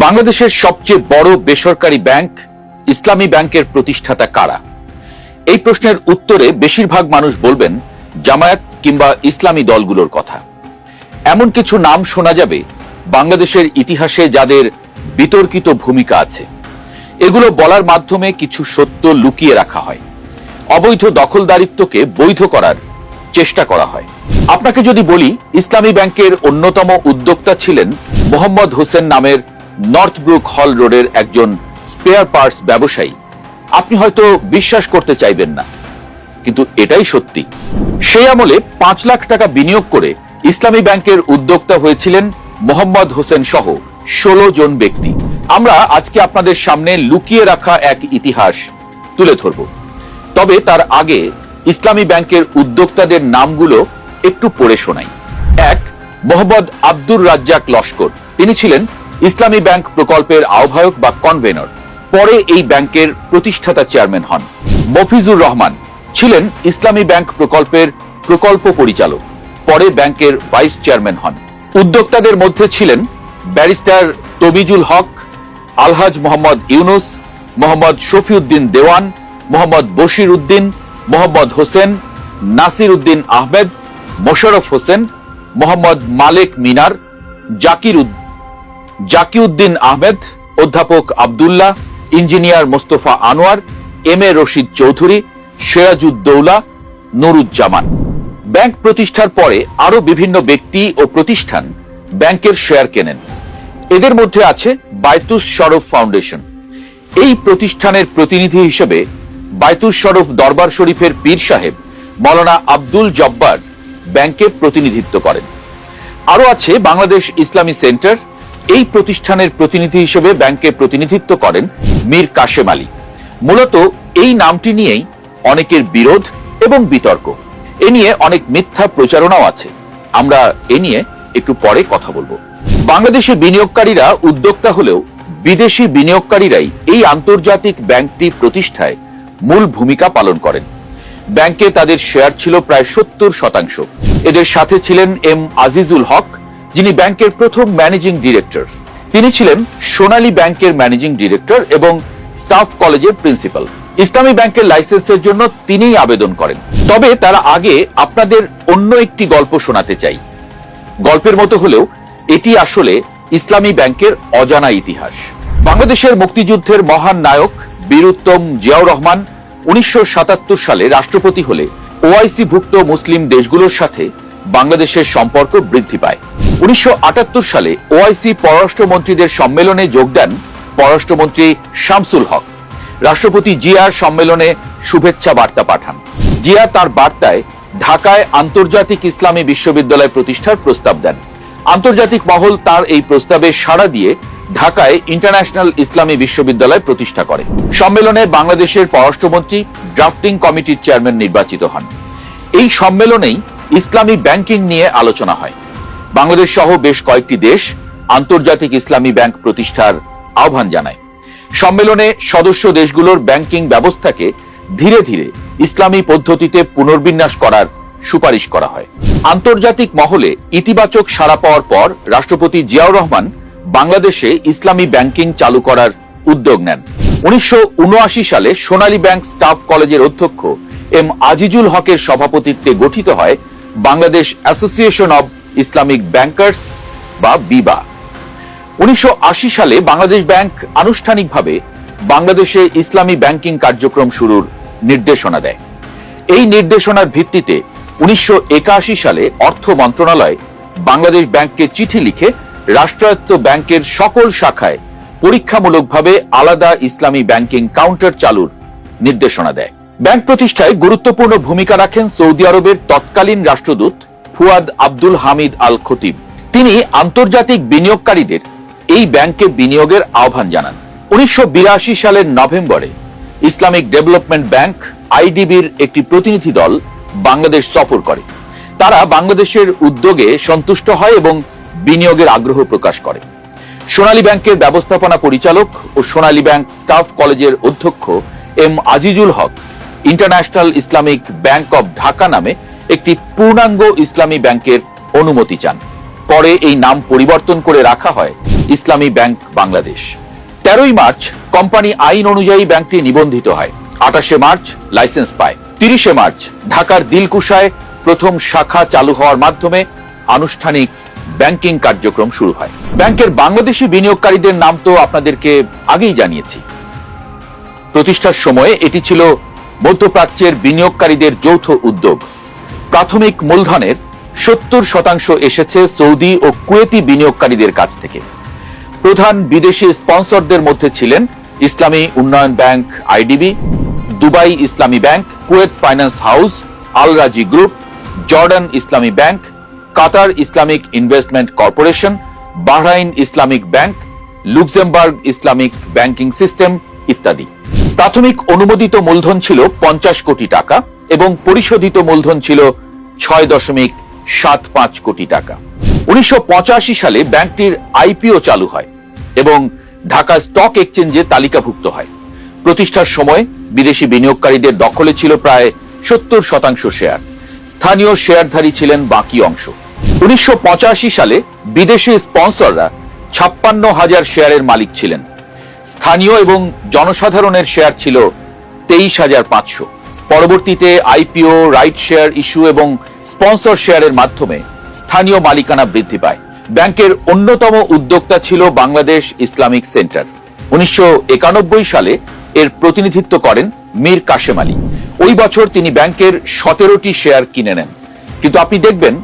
বাংলাদেশের সবচেয়ে বড় বেসরকারি ব্যাংক ইসলামী ব্যাংকের প্রতিষ্ঠাতা কারা? এই প্রশ্নের উত্তরে বেশিরভাগ মানুষ বলবেন জামায়াত কিংবা ইসলামী দলগুলোর কথা। এমন কিছু নাম শোনা যাবে বাংলাদেশের ইতিহাসে যাদের বিতর্কিত ভূমিকা আছে। এগুলো বলার মাধ্যমে কিছু সত্য লুকিয়ে রাখা হয়, অবৈধ দখলদারিত্বকে বৈধ করার চেষ্টা করা হয়। আপনাকে যদি বলি ইসলামী ব্যাংকের অন্যতম উদ্যোক্তা ছিলেন মোহাম্মদ হোসেন নামের নর্থব্রুক হল রোডের একজন স্পেয়ার পার্টস ব্যবসায়ী, আপনি হয়তো বিশ্বাস করতে চাইবেন না, কিন্তু এটাই সত্যি। সেই আমলে 5 লাখ টাকা বিনিয়োগ করে ইসলামী ব্যাংকের উদ্যোক্তা হয়েছিলেন মোহাম্মদ হোসেন সহ 16 জন ব্যক্তি। আমরা আজকে আপনাদের সামনে লুকিয়ে রাখা এক ইতিহাস তুলে ধরব। তবে তার আগে ইসলামী ব্যাংকের উদ্যোক্তাদের নামগুলো একটু পড়ে শোনাই। 1, মোহাম্মদ আব্দুর রাজ্জাক লস্কর। তিনি ছিলেন ইসলামী ব্যাংক প্রকল্পের আহ্বায়ক বা কনভেনর, পরে এই ব্যাংকের প্রতিষ্ঠাতা চেয়ারম্যান হন। মফিজুর রহমান ছিলেন ইসলামী ব্যাংক প্রকল্পের প্রকল্প পরিচালক, পরে ব্যাংকের ভাইস চেয়ারম্যান হন। উদ্যোক্তাদের মধ্যে ছিলেন ব্যারিস্টার তবিজুল হক, আলহাজ মোহাম্মদ ইউনুস, মোহাম্মদ শফিউদ্দিন দেওয়ান, মোহাম্মদ বশির উদ্দিন, মোহাম্মদ হোসেন, নাসির উদ্দিন আহমেদ, মোশাররফ হোসেন, মোহাম্মদ মালেক মিনার, জাকিউদ্দিন আহমেদ, অধ্যাপক Abdullah, engineer Mostafa Anwar, M A Rashid Chowdhury, Sirajuddaulah, Nuruzzaman. Bank প্রতিষ্ঠার পরে আরো বিভিন্ন ব্যক্তি ও প্রতিষ্ঠান ব্যাংকের শেয়ার কেনেন। এদের মধ্যে আছে বায়তুস শরফ ফাউন্ডেশন। এই প্রতিষ্ঠানের প্রতিনিধি হিসেবে বায়তুস শরফ দরবার শরীফের পীর সাহেব মৌলানা আব্দুল জব্বার ব্যাংকে প্রতিনিধিত্ব করেন। আরো আছে বাংলাদেশ ইসলামী সেন্টার। এই প্রতিষ্ঠানের প্রতিনিধি হিসেবে ব্যাংকে প্রতিনিধিত্ব করেন মীর কাশেম আলী। মূলত এই নামটি নিয়েই অনেকের বিরোধ এবং বিতর্ক। এ নিয়ে অনেক মিথ্যা প্রচারণাও আছে, আমরা এ নিয়ে একটু পরে কথা বলবো। বাংলাদেশি বিনিয়োগকারীরা উদ্যোক্তা হলেও বিদেশি বিনিয়োগকারীরাই এই আন্তর্জাতিক ব্যাংকটি প্রতিষ্ঠায় মূল ভূমিকা পালন করেন। ব্যাংকে তাদের শেয়ার ছিল প্রায় 70%। এদের সাথে ছিলেন এম আজিজুল হক, যিনি ব্যাংকের প্রথম ম্যানেজিং ডিরেক্টর। তিনি ছিলেন সোনালী ব্যাংকের ম্যানেজিং ডিরেক্টর এবং স্টাফ কলেজের প্রিন্সিপাল। ইসলামী ব্যাংকের লাইসেন্সের জন্য তিনিই আবেদন করেন। তবে তার আগে আপনাদের অন্য একটি গল্প শোনাতে চাই। গল্পের মতো হলেও এটি আসলে ইসলামী ব্যাংকের অজানা ইতিহাস। বাংলাদেশের মুক্তিযুদ্ধের মহান নায়ক বীর উত্তম জিয়াউর রহমান 1977 সালে রাষ্ট্রপতি হলে ওআইসি ভুক্ত মুসলিম দেশগুলোর সাথে বাংলাদেশের সম্পর্ক বৃদ্ধি পায়। 1978 সালে ওআইসি পররাষ্ট্রমন্ত্রীদের সম্মেলনে যোগ দেন পররাষ্ট্রমন্ত্রী শামসুল হক। রাষ্ট্রপতি জিয়ার সম্মেলনে শুভেচ্ছা বার্তা পাঠান। জিয়া তার বার্তায় ঢাকায় আন্তর্জাতিক ইসলামী বিশ্ববিদ্যালয় প্রতিষ্ঠার প্রস্তাব দেন। আন্তর্জাতিক মহল তার এই প্রস্তাবে সাড়া দিয়ে ঢাকায় ইন্টারন্যাশনাল ইসলামী বিশ্ববিদ্যালয় প্রতিষ্ঠা করে। সম্মেলনে বাংলাদেশের পররাষ্ট্রমন্ত্রী ড্রাফটিং কমিটির চেয়ারম্যান নির্বাচিত হন। এই সম্মেলনেই ইসলামী ব্যাংকিং নিয়ে আলোচনা হয়। বাংলাদেশ সহ বেশ কয়েকটি দেশ আন্তর্জাতিক ইসলামী ব্যাংক প্রতিষ্ঠার আহ্বান জানায়। সম্মেলনে সদস্য দেশগুলোর ব্যাংকিং ব্যবস্থাকে ধীরে ধীরে ইসলামী পদ্ধতিতে পুনর্বিন্যাস করার সুপারিশ করা হয়। আন্তর্জাতিক মহলে ইতিবাচক সাড়া পাওয়ার পর রাষ্ট্রপতি জিয়াউর রহমান বাংলাদেশে ইসলামী ব্যাংকিং চালু করার উদ্যোগ নেন। 1979 সালে সোনালী ব্যাংক স্টাফ কলেজের অধ্যক্ষ এম আজিজুল হকের সভাপতিত্বে গঠিত হয় Bangladesh association of Islamic bankers বা বিবা। 1980 সালে বাংলাদেশ ব্যাংক আনুষ্ঠানিকভাবে বাংলাদেশে ইসলামী ব্যাংকিং কার্যক্রম শুরুর নির্দেশনা দেয়। এই নির্দেশনার ভিত্তিতে 1981 সালে অর্থ মন্ত্রণালয় বাংলাদেশ ব্যাংককে চিঠি লিখে রাষ্ট্রায়ত্ত ব্যাংকের সকল শাখায় পরীক্ষামূলকভাবে আলাদা ইসলামী ব্যাংকিং কাউন্টার চালুর নির্দেশনা দেয়। ব্যাংক প্রতিষ্ঠায় গুরুত্বপূর্ণ ভূমিকা রাখেন সৌদি আরবের তৎকালীন রাষ্ট্রদূত ফুয়াদ আব্দুল হামিদ আল খতিব। তিনি আন্তর্জাতিক বিনিয়োগকারীদের এই ব্যাংকে বিনিয়োগের আহ্বান জানান। 1982 সালের নভেম্বরে ইসলামিক ডেভেলপমেন্ট ব্যাংক আইডিবির একটি প্রতিনিধি দল বাংলাদেশ সফর করে। তারা বাংলাদেশের উদ্যোগে সন্তুষ্ট হয় এবং বিনিয়োগের আগ্রহ প্রকাশ করে। সোনালী ব্যাংকের ব্যবস্থাপনা পরিচালক ও সোনালী ব্যাংক স্টাফ কলেজের অধ্যক্ষ M Azizul Haque international Islamic bank of Dhaka নামে একটি পূর্ণাঙ্গ ইসলামী ব্যাংকের অনুমতি চান। পরে এই নাম পরিবর্তন করে রাখা হয় ইসলামী ব্যাংক বাংলাদেশ। 13 মার্চ কোম্পানি আইন অনুযায়ী ব্যাংকটি নিবন্ধিত হয়। 28 মার্চ লাইসেন্স পায়। 30 মার্চ ঢাকার দিলকুশায় প্রথম শাখা চালু হওয়ার মাধ্যমে আনুষ্ঠানিক ব্যাংকিং কার্যক্রম শুরু হয়। ব্যাংকের বাংলাদেশি বিনিয়োগকারীদের নাম তো আপনাদেরকে আগেই জানিয়েছি। প্রতিষ্ঠার সময়ে এটি ছিল মধ্যপ্রাচ্যের বিনিয়োগকারীদের যৌথ উদ্যোগ। প্রাথমিক মূলধনের 70% এসেছে সৌদি ও কুয়েতি বিনিয়োগকারীদের কাছ থেকে। প্রধান বিদেশি স্পন্সরদের মধ্যে ছিলেন ইসলামী উন্নয়ন ব্যাংক আইডিবি, দুবাই ইসলামী bank, Kuwait finance house, Al Rajhi group, Jordan ইসলামী bank, Qatar Islamic investment corporation, Bahrain Islamic bank, Luxembourg Islamic banking system ইত্যাদি। প্রাথমিক অনুমোদিত মূলধন ছিল 50 কোটি টাকা এবং পরিশোধিত মূলধন ছিল 6.75 কোটি টাকা। 1985 সালে ব্যাংকটির আইপিও চালু হয় এবং ঢাকা স্টক এক্সচেঞ্জে তালিকাভুক্ত হয়। প্রতিষ্ঠার সময় বিদেশি বিনিয়োগকারীদের দখলে ছিল প্রায় 70% শেয়ার। স্থানীয় শেয়ারধারী ছিলেন বাকি অংশ। 1985 সালে বিদেশি স্পন্সররা 56,000 শেয়ারের মালিক ছিলেন। স্থানীয় এবং জনসাধারণের শেয়ার ছিল 23,500। পরবর্তীতে আইপিও, রাইট শেয়ার ইস্যু এবং স্পন্সর শেয়ারের মাধ্যমে স্থানীয় মালিকানা বৃদ্ধি পায়। ব্যাংকের অন্যতম উদ্যোক্তা ছিল বাংলাদেশ ইসলামিক সেন্টার। 1991 সালে এর প্রতিনিধিত্ব করেন মীর কাশেম আলী। ওই বছর তিনি ব্যাংকের 17টি শেয়ার কিনে নেন। কিন্তু আপনি দেখবেন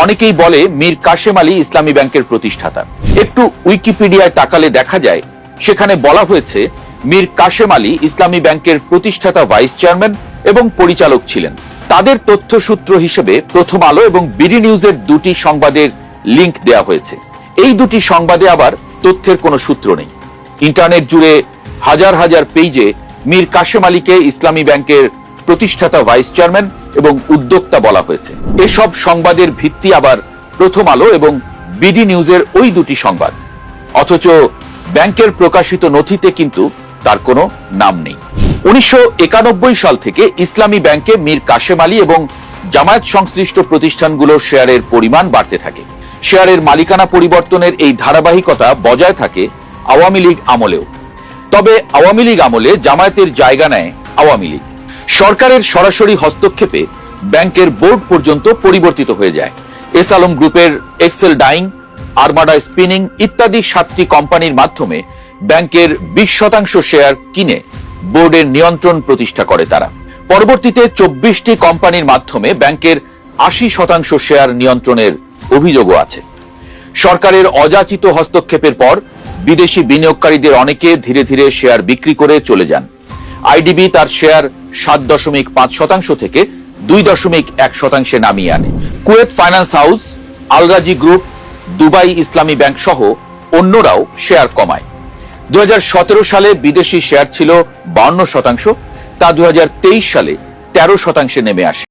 অনেকেই বলে মীর কাশেম আলী ইসলামী ব্যাংকের প্রতিষ্ঠাতা। একটু উইকিপিডিয়ায় তাকালে দেখা যায় সেখানে বলা হয়েছে মীর কাশেম আলী ইসলামী ব্যাংকের প্রতিষ্ঠাতা ভাইস চেয়ারম্যান এবং পরিচালক ছিলেন। তাদের তথ্যসূত্র হিসেবে প্রথম আলো এবং বিডি নিউজের দুটি সংবাদের লিংক দেওয়া হয়েছে। এই দুটি সংবাদে আবার তথ্যের কোনো সূত্র নেই। ইন্টারনেট জুড়ে হাজার হাজার পেজে মীর কাশেম আলীকে ইসলামী ব্যাংকের প্রতিষ্ঠাতা ভাইস চেয়ারম্যান এবং উদ্যোক্তা বলা হয়েছে। এসব সংবাদের ভিত্তি আবার প্রথম আলো এবং বিডি নিউজের ওই দুটি সংবাদ, অথচ ব্যাংকের প্রকাশিত নথিতে কিন্তু তার কোনো নাম নেই। 1991 সাল থেকে ইসলামী ব্যাংকে মীর কাশেম আলী এবং জামায়াত সংশ্লিষ্ট প্রতিষ্ঠানগুলোর শেয়ারের পরিমাণ বাড়তে থাকে। শেয়ারের মালিকানা পরিবর্তনের এই ধারাবাহিকতা বজায় থাকে আওয়ামী লীগ আমলেও। তবে আওয়ামী লীগ আমলে জামায়াতের জায়গা নেয় আওয়ামী লীগ। সরকারের সরাসরি হস্তক্ষেপে ব্যাংকের বোর্ড পর্যন্ত পরিবর্তিত হয়ে যায়। এস আলম গ্রুপের এক্সেল ডাইং, আরমাডা স্পিনিং ইত্যাদি 7টি কোম্পানির মাধ্যমে ব্যাংকের 20% শেয়ার কিনে বোর্ডের নিয়ন্ত্রণ প্রতিষ্ঠা করে তারা। পরবর্তীতে 24টি কোম্পানির মাধ্যমে ব্যাংকের 80% শেয়ার নিয়ন্ত্রণের অভিযোগও আছে। সরকারের অযাচিত হস্তক্ষেপের পর বিদেশি বিনিয়োগকারীদের অনেকে ধীরে ধীরে শেয়ার বিক্রি করে চলে যান। আইডিবি তার শেয়ার 7.5% থেকে 2.1% নামিয়ে আনে। Kuwait finance house, Al Rajhi group, Dubai ইসলামী ব্যাংক সহ অন্যরাও শেয়ার কমায়। 2017 সালে বিদেশি শেয়ার ছিল 52%, তা 2023 সালে 13% নেমে আসে।